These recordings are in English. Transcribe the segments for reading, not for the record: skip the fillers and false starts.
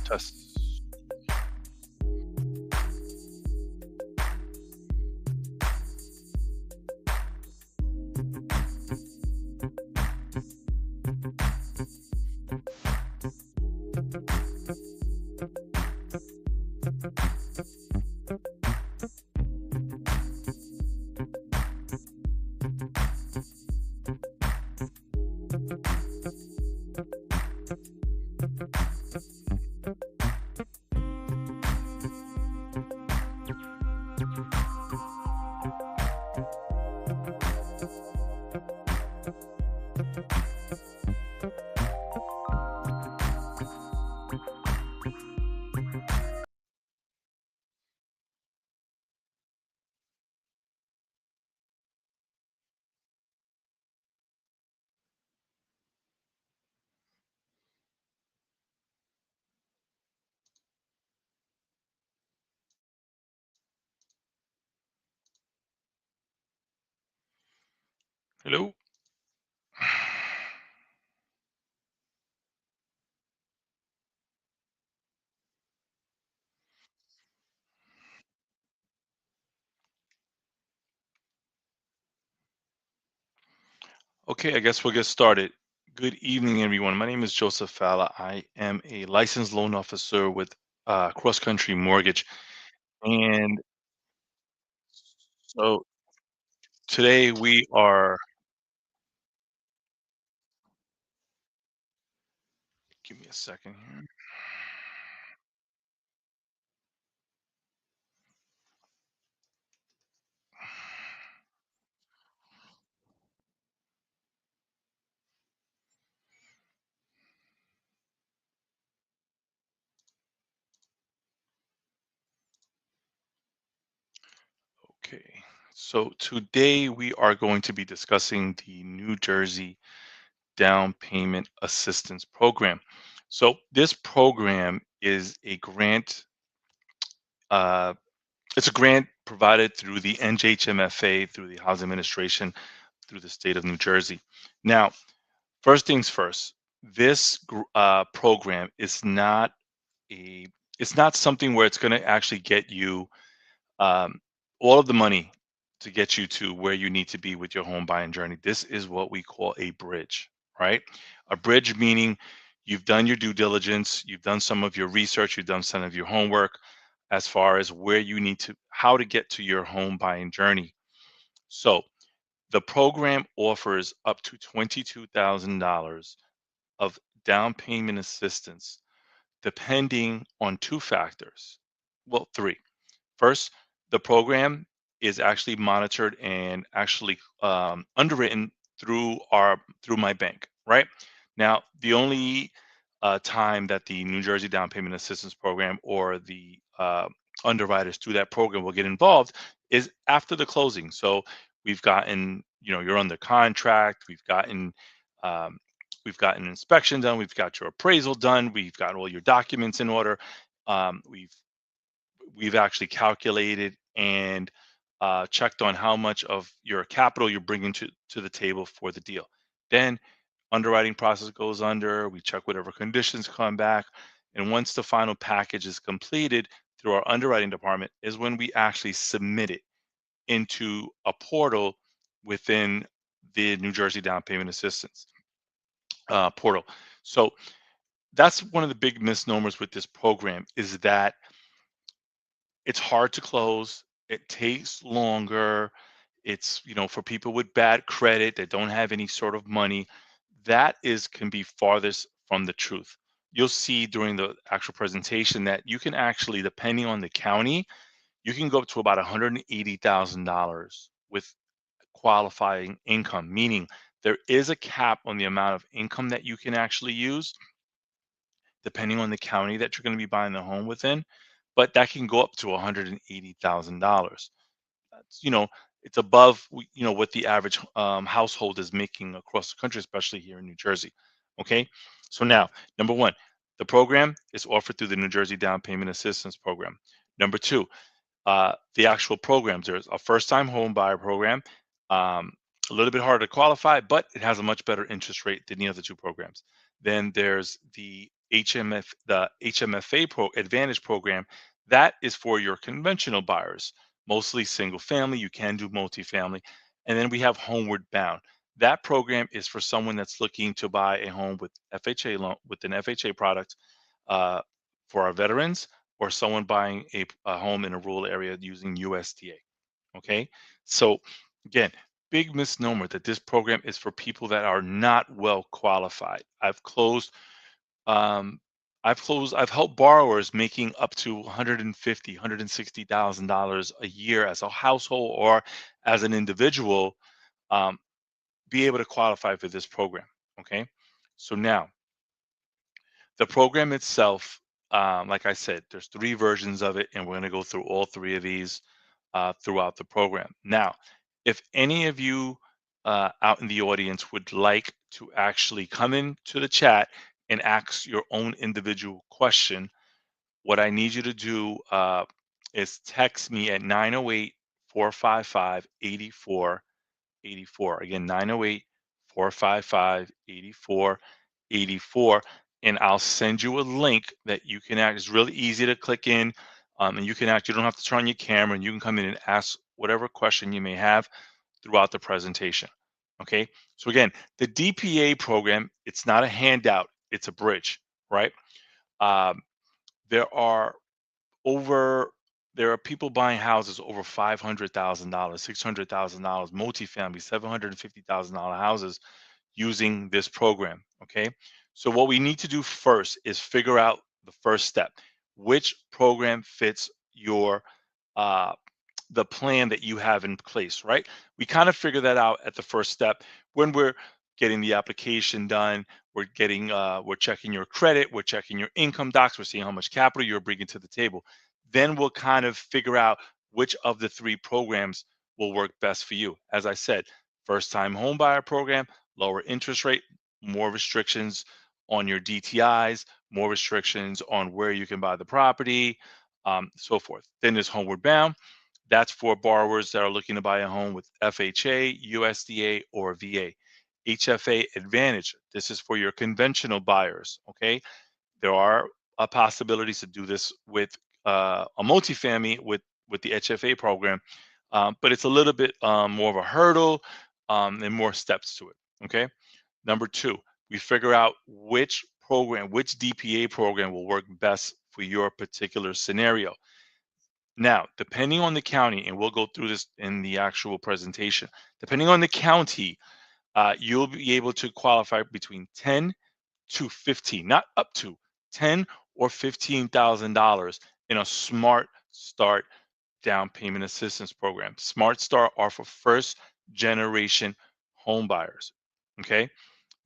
Test. Hello. Okay, I guess we'll get started. Good evening, everyone. My name is Joseph Falla. I am a licensed loan officer with Cross Country Mortgage. And so today we are, give me a second here. Okay, so today we are going to be discussing the New Jersey Down Payment Assistance Program. So this program is a grant. Uh, it's a grant provided through the NJHMFA, through the Housing Administration, through the state of New Jersey. Now, first things first, this program is not a, it's not something where it's going to actually get you um, all of the money to get you to where you need to be with your home buying journey. This is what we call a bridge, right? A bridge meaning you've done your due diligence, you've done some of your research, you've done some of your homework as far as where you need to, how to get to your home buying journey. So the program offers up to $22,000 of down payment assistance depending on two factors. Well, three. First, the program is actually monitored and actually underwritten through my bank. Right now, the only time that the New Jersey Down Payment Assistance Program or the underwriters through that program will get involved is after the closing. So we've gotten, you're under contract. Um, we've gotten inspection done. We've got your appraisal done. We've got all your documents in order. We've actually calculated and checked on how much of your capital you're bringing to the table for the deal. Then underwriting process goes under. We check whatever conditions come back, and once the final package is completed through our underwriting department, is when we actually submit it into a portal within the New Jersey Down Payment Assistance portal. So that's one of the big misnomers with this program is that it's hard to close. It takes longer. It's, for people with bad credit that don't have any sort of money, that is can be farthest from the truth. You'll see during the actual presentation that you can actually, depending on the county, you can go up to about $180,000 with qualifying income, meaning there is a cap on the amount of income that you can actually use depending on the county that you're going to be buying the home within, but that can go up to $180,000. That's, it's above, what the average household is making across the country, especially here in New Jersey. Okay. So now, number one, the program is offered through the New Jersey Down Payment Assistance Program. Number two, the actual programs. There's a first-time home buyer program, um, a little bit harder to qualify, but it has a much better interest rate than the other two programs. Then there's the HMFA Advantage program. That is for your conventional buyers, mostly single family. You can do multifamily, and then we have Homeward Bound. That program is for someone that's looking to buy a home with FHA loan with an FHA product uh, for our veterans or someone buying a home in a rural area using USDA. Okay. So again, big misnomer that this program is for people that are not well qualified. Um, I've helped borrowers making up to 150, $160,000 a year as a household or as an individual, um, be able to qualify for this program. Okay. So now the program itself, like I said, there's three versions of it, and we're going to go through all three of these throughout the program. Now, if any of you out in the audience would like to actually come into the chat and ask your own individual question, what I need you to do is text me at 908-455-8484. Again, 908-455-8484. And I'll send you a link that you can act. It's really easy to click in. And you can act, you don't have to turn on your camera, and you can come in and ask whatever question you may have throughout the presentation. Okay. So again, the DPA program, it's not a handout, it's a bridge, right? Um, there are over there are people buying houses over $500,000, $600,000, multifamily, $750,000 houses using this program. Okay. So what we need to do first is figure out the first step. Which program fits your uh, the plan that you have in place, right? We kind of figure that out at the first step when we're getting the application done. We're checking your credit, we're checking your income docs, we're seeing how much capital you're bringing to the table. Then we'll kind of figure out which of the three programs will work best for you. As I said, first time home buyer program, lower interest rate, more restrictions on your DTIs, more restrictions on where you can buy the property, so forth. Then there's homeward bound. That's for borrowers that are looking to buy a home with FHA, USDA, or VA. HFA Advantage, this is for your conventional buyers, okay? There are possibilities to do this with a multifamily with the HFA program, but it's a little bit more of a hurdle and more steps to it, okay? Number two, we figure out which program, which DPA program will work best for your particular scenario. Now, depending on the county, and we'll go through this in the actual presentation, depending on the county, you'll be able to qualify between 10 to 15, not up to 10 or $15,000 in a Smart Start down payment assistance program. Smart Start are for first generation home buyers. Okay,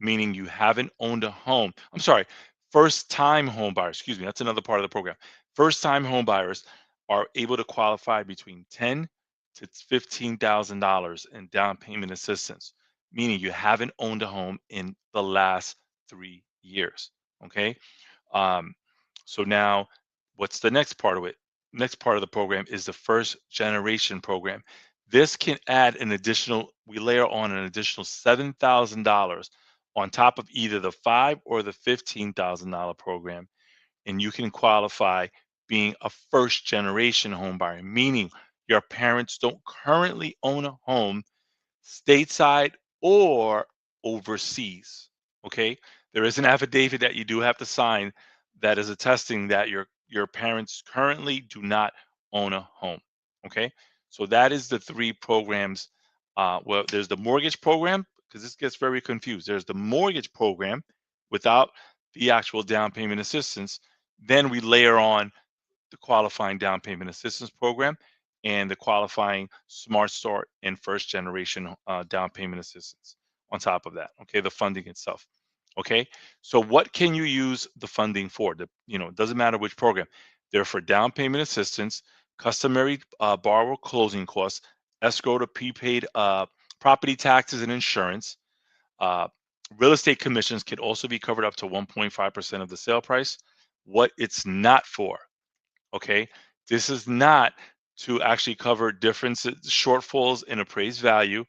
meaning you haven't owned a home. I'm sorry, first time home buyers, excuse me, that's another part of the program. First time home buyers are able to qualify between 10 to $15,000 in down payment assistance, meaning you haven't owned a home in the last 3 years. Okay. Um, so now what's the next part of it? Next part of the program is the first generation program. This can add an additional, we layer on an additional $7,000 on top of either the five or the $15,000 program, and you can qualify being a first generation home buyer, meaning your parents don't currently own a home stateside or overseas. Okay, there is an affidavit that you do have to sign that is attesting that your parents currently do not own a home. Okay, so that is the three programs. Well, there's the mortgage program, because this gets very confused. There's the mortgage program without the actual down payment assistance. Then we layer on the qualifying down payment assistance program and the qualifying Smart Start and first generation down payment assistance on top of that. Okay, the funding itself. Okay, so what can you use the funding for? It doesn't matter which program. They're for down payment assistance, customary borrower closing costs, escrow to prepaid property taxes and insurance. Uh, Real estate commissions can also be covered up to 1.5% of the sale price. What it's not for, okay? This is not to actually cover differences, shortfalls in appraised value,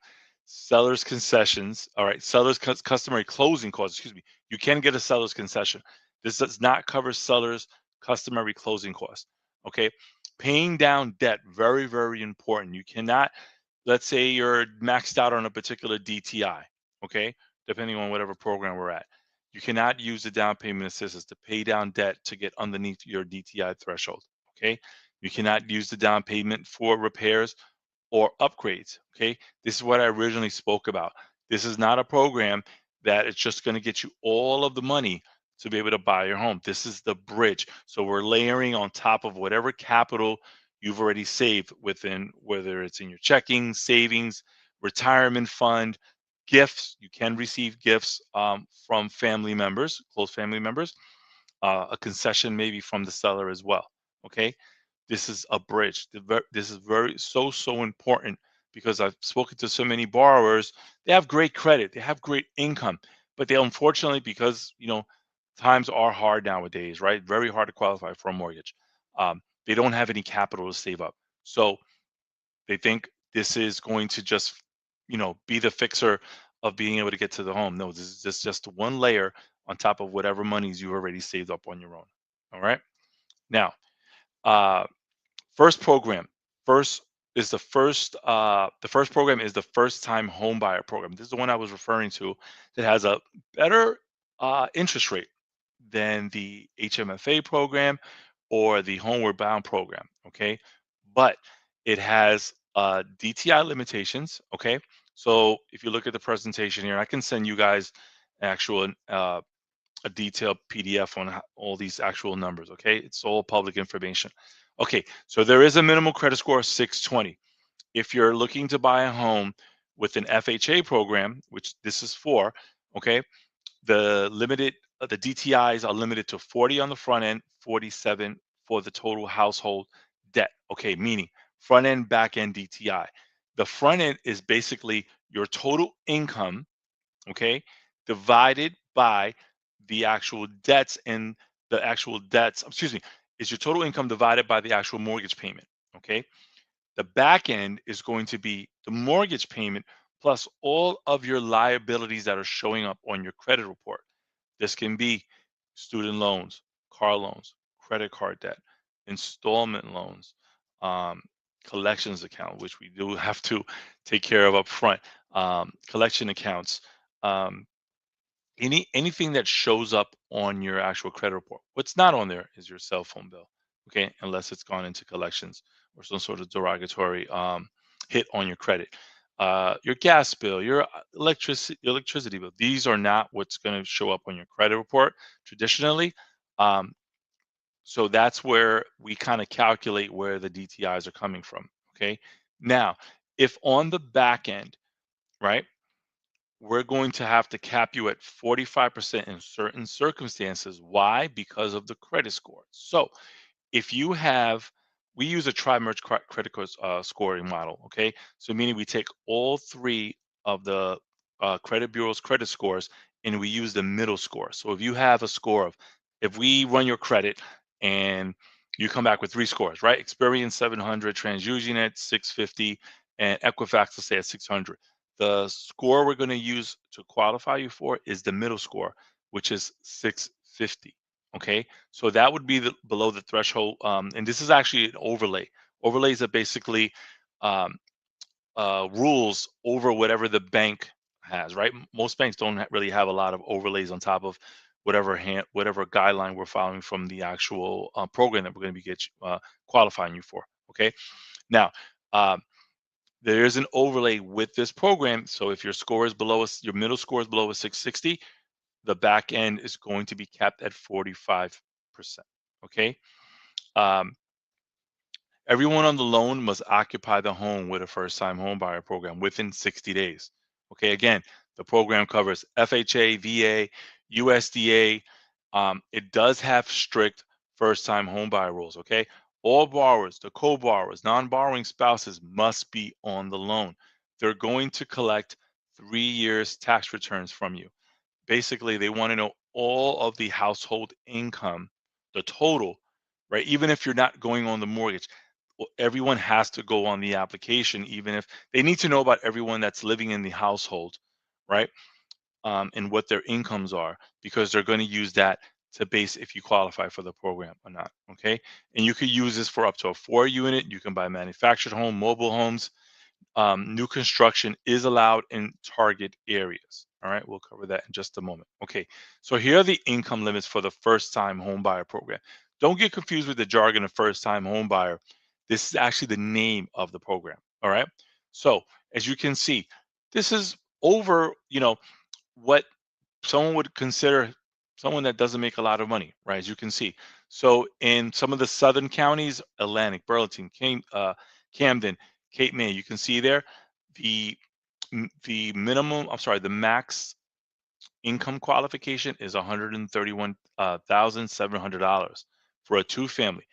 seller's concessions, all right, seller's customary closing costs, excuse me. You can get a seller's concession. This does not cover seller's customary closing costs, okay? Paying down debt, very, very important. You cannot, let's say you're maxed out on a particular DTI, okay? Depending on whatever program we're at. You cannot use the down payment assistance to pay down debt to get underneath your DTI threshold. Okay. You cannot use the down payment for repairs or upgrades. Okay. This is what I originally spoke about. This is not a program that it's just going to get you all of the money to be able to buy your home. This is the bridge. So we're layering on top of whatever capital you've already saved within, whether it's in your checking, savings, retirement fund, Gifts, you can receive gifts from family members, close family members, a concession maybe from the seller as well. Okay, this is a bridge. This is very so important because I've spoken to so many borrowers. They have great credit, they have great income, but they unfortunately, because times are hard nowadays, right? Very hard to qualify for a mortgage. They don't have any capital to save up, so they think this is going to just be the fixer of being able to get to the home. No, this is just one layer on top of whatever monies you've already saved up on your own. All right. Now, uh, first program. First is the first program is the first time home buyer program. This is the one I was referring to that has a better interest rate than the HMFA program or the Homeward Bound program. Okay. But it has DTI limitations. Okay. So if you look at the presentation here, I can send you guys actual a detailed PDF on all these actual numbers. Okay, it's all public information. Okay, so there is a minimal credit score of 620. If you're looking to buy a home with an FHA program, which this is for, okay, the DTIs are limited to 40 on the front end, 47 for the total household debt. Okay, meaning front end, back end DTI. The front end is basically your total income, okay, divided by the actual debts, and the actual debts, excuse me, is your total income divided by the actual mortgage payment, okay? The back end is going to be the mortgage payment plus all of your liabilities that are showing up on your credit report. This can be student loans, car loans, credit card debt, installment loans, um, collections account, which we do have to take care of up front, collection accounts, um, anything that shows up on your actual credit report. What's not on there is your cell phone bill, okay, unless it's gone into collections or some sort of derogatory hit on your credit. Your gas bill, your electricity bill. These are not what's going to show up on your credit report traditionally. Um, so that's where we kind of calculate where the DTIs are coming from. Okay. Now, if on the back end, right, we're going to have to cap you at 45% in certain circumstances. Why? Because of the credit score. So if you have, we use a tri-merge credit scoring model. Okay, so meaning we take all three of the credit bureau's credit scores and we use the middle score. So if you have a score of, if we run your credit and you come back with three scores, right? Experian 700, TransUnion at 650, and Equifax, let's say at 600. The score we're going to use to qualify you for is the middle score, which is 650. Okay, so that would be below the threshold. And this is actually an overlay. Overlays are basically um, rules over whatever the bank has, right? Most banks don't really have a lot of overlays on top of whatever guideline we're following from the actual program that we're going to be qualifying you for. Okay, now um, there is an overlay with this program. So if your score is below us, your middle score is below a 660, the back end is going to be capped at 45%. Okay. Um, Everyone on the loan must occupy the home with a first time home buyer program within 60 days. Okay. Again, the program covers FHA, VA, USDA. It does have strict first time home buyer rules. Okay. All borrowers, the co borrowers, non borrowing spouses must be on the loan. They're going to collect 3 years tax returns from you. Basically they want to know all of the household income, the total, right? Even if you're not going on the mortgage, everyone has to go on the application, even if they need to know about everyone that's living in the household, right? And what their incomes are, because they're going to use that to base if you qualify for the program or not. Okay, and you could use this for up to a 4 unit. You can buy manufactured home, mobile homes. New construction is allowed in target areas. All right, we'll cover that in just a moment. Okay, so here are the income limits for the first time home buyer program. Don't get confused with the jargon of first time home buyer. This is actually the name of the program. All right, so as you can see, this is over, what someone would consider someone that doesn't make a lot of money, right? As you can see. So in some of the southern counties, Atlantic, Burlington, Camden, Cape May, you can see there the The minimum, I'm sorry, the max income qualification is $131,700 for a two family,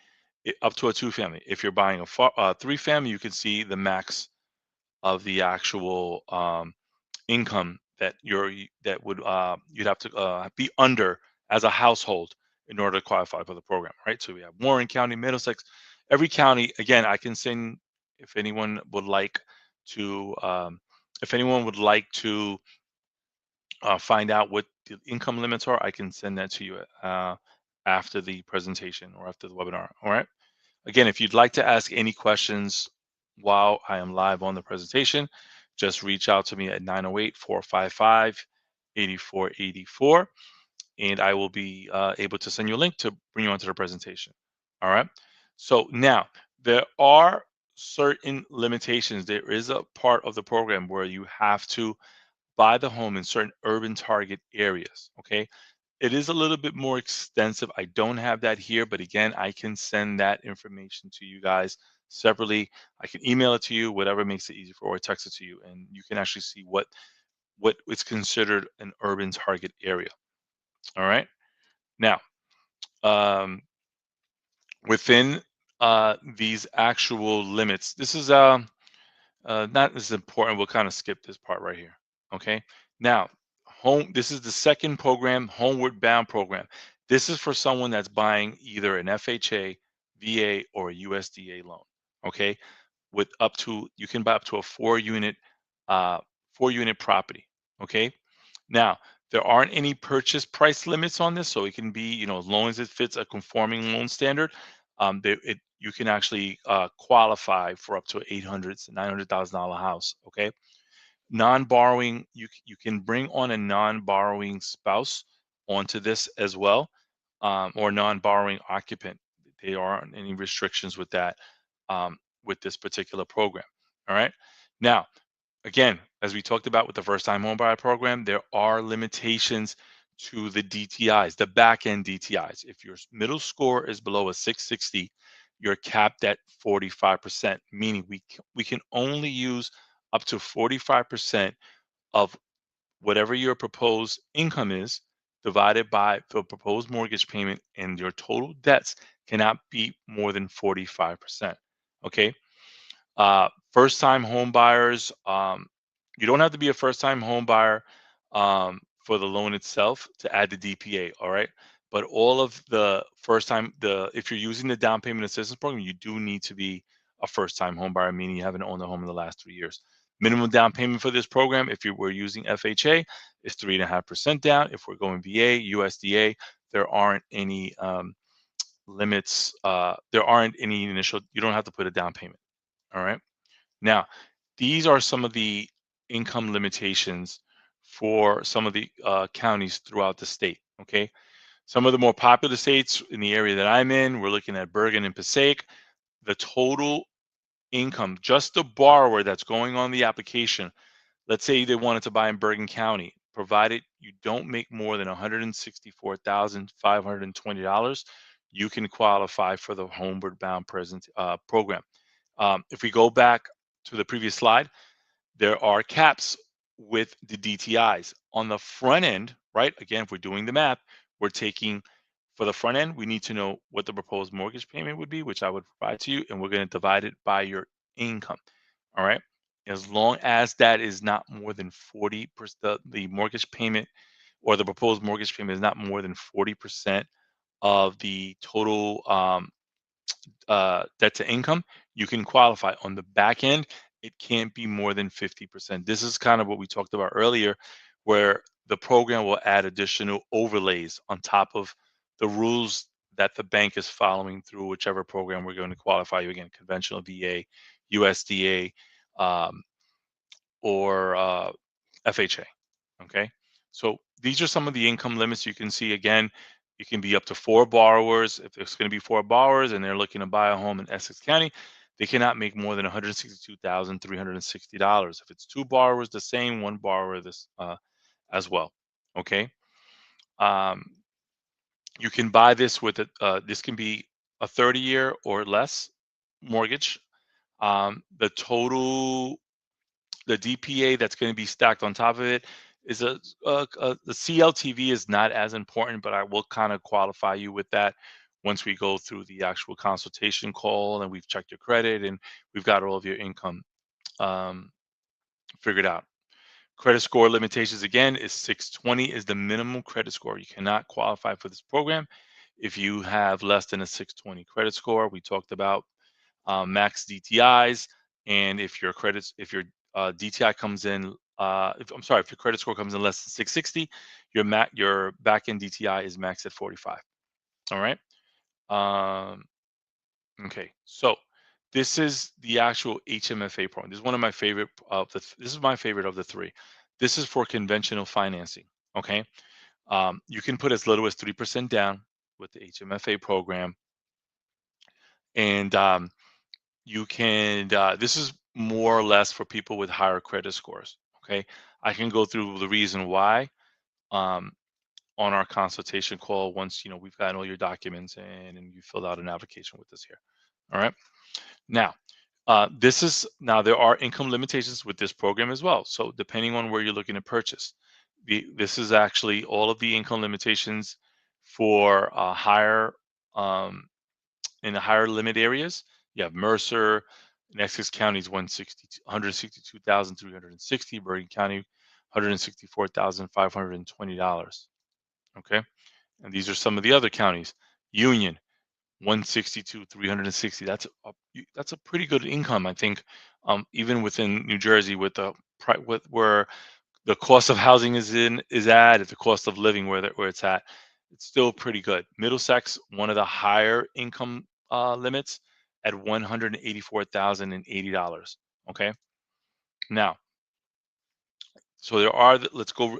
up to a two family. If you're buying a three family, you can see the max of the actual income that that would you'd have to be under as a household in order to qualify for the program, right? So we have Warren County, Middlesex, every county. Again, I can send if anyone would like to if anyone would like to find out what the income limits are, I can send that to you after the presentation or after the webinar. All right. Again, if you'd like to ask any questions while I am live on the presentation, just reach out to me at 908-455-8484, and I will be able to send you a link to bring you onto the presentation. All right. So now there are certain limitations. There is a part of the program where you have to buy the home in certain urban target areas. Okay. It is a little bit more extensive. I don't have that here, but again, I can send that information to you guys separately. I can email it to you, whatever makes it easy for, or text it to you, and you can actually see what is considered an urban target area. All right. Now, um, within these actual limits, this is not as important. We'll kind of skip this part right here. Okay. Now, this is the second program, Homeward Bound program. This is for someone that's buying either an FHA, VA, or a USDA loan. Okay. With up to, you can buy up to a uh, 4 unit property. Okay. Now, there aren't any purchase price limits on this, so it can be, as long as it fits a conforming loan standard, you can actually qualify for up to 800 to $900,000 house. Okay, non-borrowing, you can bring on a non-borrowing spouse onto this as well, or non-borrowing occupant. There aren't any restrictions with that, with this particular program. All right, now again, as we talked about with the first time homebuyer program, there are limitations to the DTIs, the back end DTIs. If your middle score is below a 660, you're capped at 45%, meaning we can only use up to 45% of whatever your proposed income is divided by the proposed mortgage payment, and your total debts cannot be more than 45%. Okay. First time home buyers, you don't have to be a first time home buyer for the loan itself to add the DPA. All right. But all of the first time, if you're using the down payment assistance program, you do need to be a first time home buyer, meaning you haven't owned a home in the last 3 years. Minimum down payment for this program, if you were using FHA, is 3.5% down. If we're going VA, USDA, there aren't any limits. There aren't any initial, you don't have to put a down payment. All right. Now, these are some of the income limitations for some of the counties throughout the state. Okay. Some of the more popular states in the area that I'm in, we're looking at Bergen and Passaic. The total income, just the borrower that's going on the application, let's say they wanted to buy in Bergen County, provided you don't make more than $164,520, you can qualify for the Homeward Bound program. If we go back to the previous slide, there are caps with the DTIs. On the front end, right? Again, if we're doing the math, we're taking, for the front end, we need to know what the proposed mortgage payment would be, which I would provide to you, and we're going to divide it by your income. All right. As long as that is not more than 40%, the mortgage payment or the proposed mortgage payment is not more than 40% of the total debt to income, you can qualify. On the back end, it can't be more than 50%. This is kind of what we talked about earlier, where the program will add additional overlays on top of the rules that the bank is following through whichever program we're going to qualify you, again, conventional VA, USDA, um, or FHA. Okay. So these are some of the income limits you can see. Again, it can be up to 4 borrowers. If there's going to be 4 borrowers and they're looking to buy a home in Essex County, they cannot make more than $162,360. If it's 2 borrowers, the same, 1 borrower this as well. Okay. Um, you can buy this with it. This can be a 30-year or less mortgage. The total the DPA that's going to be stacked on top of it is the CLTV is not as important, but I will kind of qualify you with that once we go through the actual consultation call and we've checked your credit and we've got all of your income um, figured out. Credit score limitations again is 620 is the minimum credit score. You cannot qualify for this program if you have less than a 620 credit score. We talked about max DTIs, and if your DTI comes in, if your credit score comes in less than 660, your back end DTI is maxed at 45. All right. Um, okay. So this is the actual HMFA program. This is one of my favorite of the. This is my favorite of the three. This is for conventional financing. Okay. You can put as little as 3% down with the HMFA program, and you can this is more or less for people with higher credit scores. Okay, I can go through the reason why um, on our consultation call once we've gotten all your documents in and you filled out an application with us here. All right, now there are income limitations with this program as well, so depending on where you're looking to purchase, this is actually all of the income limitations for higher um, in the higher limit areas. You have Mercer, in Essex County is 162,360, Bergen County, $164,520. Okay, and these are some of the other counties. Union, 162,360. That's a pretty good income, I think, even within New Jersey with with where the cost of housing is at the cost of living where it's at. It's still pretty good. Middlesex, one of the higher income limits at $184,080. Okay, now so there are let's cover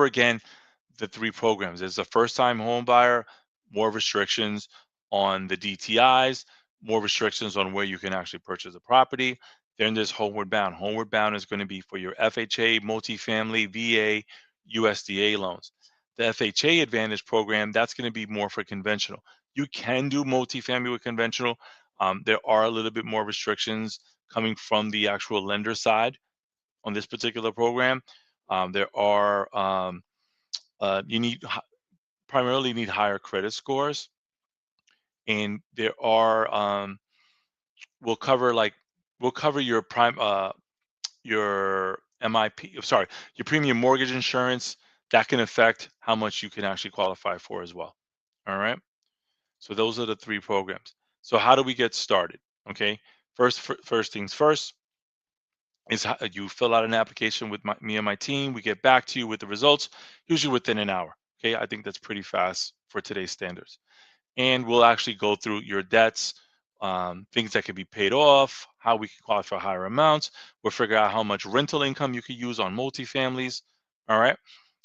again the three programs. There's a first time home buyer, more restrictions on the DTIs, more restrictions on where you can actually purchase a property. Then there's homeward bound. Homeward bound is going to be for your FHA, multifamily, VA, USDA loans. The FHA Advantage program, that's going to be more for conventional. You can do multifamily with conventional. There are a little bit more restrictions coming from the actual lender side on this particular program. There are you primarily need higher credit scores, and there are we'll cover like we'll cover your MIP, sorry, your premium mortgage insurance. That can affect how much you can actually qualify for as well. All right. So those are the three programs. So how do we get started? Okay. First things first is you fill out an application with me and my team. We get back to you with the results, usually within an hour. Okay. I think that's pretty fast for today's standards. And we'll actually go through your debts, things that can be paid off, how we can qualify for higher amounts. We'll figure out how much rental income you could use on multifamilies. All right.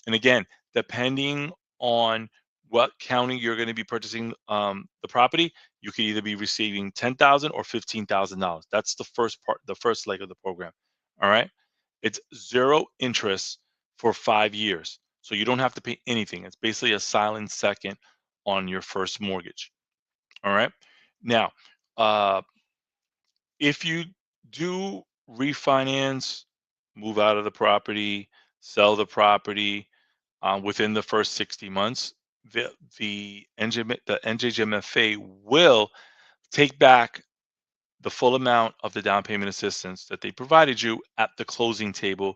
And again, depending on what county you're going to be purchasing the property, you could either be receiving $10,000 or $15,000. That's the first part, the first leg of the program. All right. It's zero interest for 5 years. So you don't have to pay anything. It's basically a silent second on your first mortgage. All right. Now, uh, if you do refinance, move out of the property, sell the property within the first 60 months, the NJHMFA will take back the full amount of the down payment assistance that they provided you at the closing table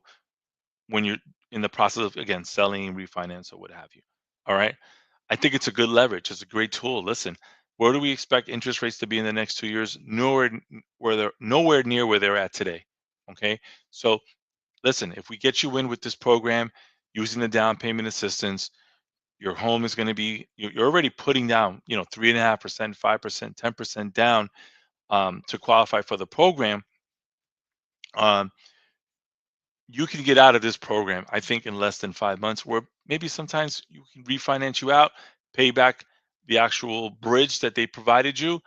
when you're in the process of, again, selling, refinance, or what have you. All right. I think it's a good leverage. It's a great tool. Listen, where do we expect interest rates to be in the next 2 years? Nowhere near where they're at today. Okay. So listen, if we get you in with this program using the down payment assistance, your home is going to be, you're already putting down, 3.5%, 5%, 10% down to qualify for the program. Um, you can get out of this program, I think, in less than 5 months, where maybe sometimes you can refinance you out, pay back the actual bridge that they provided you,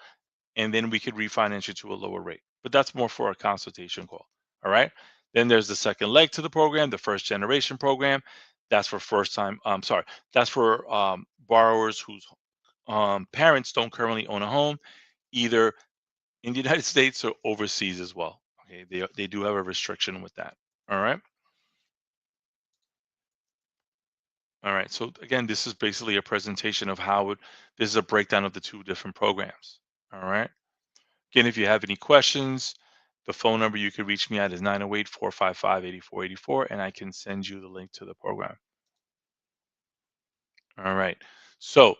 and then we could refinance you to a lower rate. But that's more for a consultation call. All right. Then there's the second leg to the program, the first generation program. That's for first time. Sorry, that's for borrowers whose parents don't currently own a home, either in the United States or overseas as well. Okay, they do have a restriction with that. All right. All right. So again, this is basically a presentation of this is a breakdown of the two different programs. All right. Again, if you have any questions, the phone number you can reach me at is 908-455-8484, and I can send you the link to the program. All right. So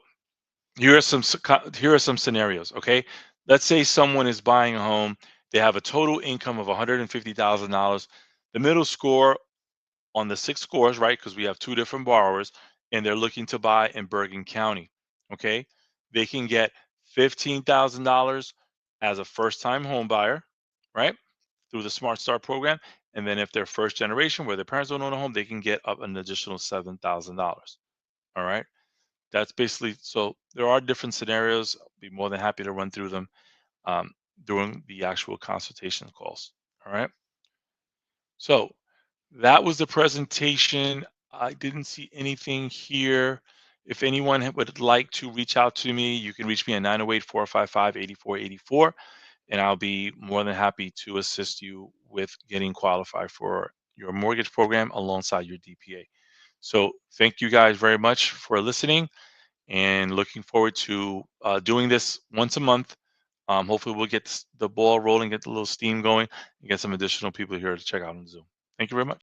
here are some scenarios. Okay. Let's say someone is buying a home. They have a total income of $150,000. The middle score on the six scores, right? Because we have two different borrowers, and they're looking to buy in Bergen County. Okay. They can get $15,000 as a first time home buyer, right? Through the Smart Start program. And then if they're first generation where their parents don't own a home, they can get up an additional $7,000. All right. That's basically, so there are different scenarios. I'll be more than happy to run through them um, during the actual consultation calls. All right. So that was the presentation. I didn't see anything here. If anyone would like to reach out to me, you can reach me at 908-455-8484, and I'll be more than happy to assist you with getting qualified for your mortgage program alongside your DPA. So thank you guys very much for listening, and looking forward to doing this once a month. Hopefully we'll get the ball rolling, get the little steam going, and get some additional people here to check out on Zoom. Thank you very much.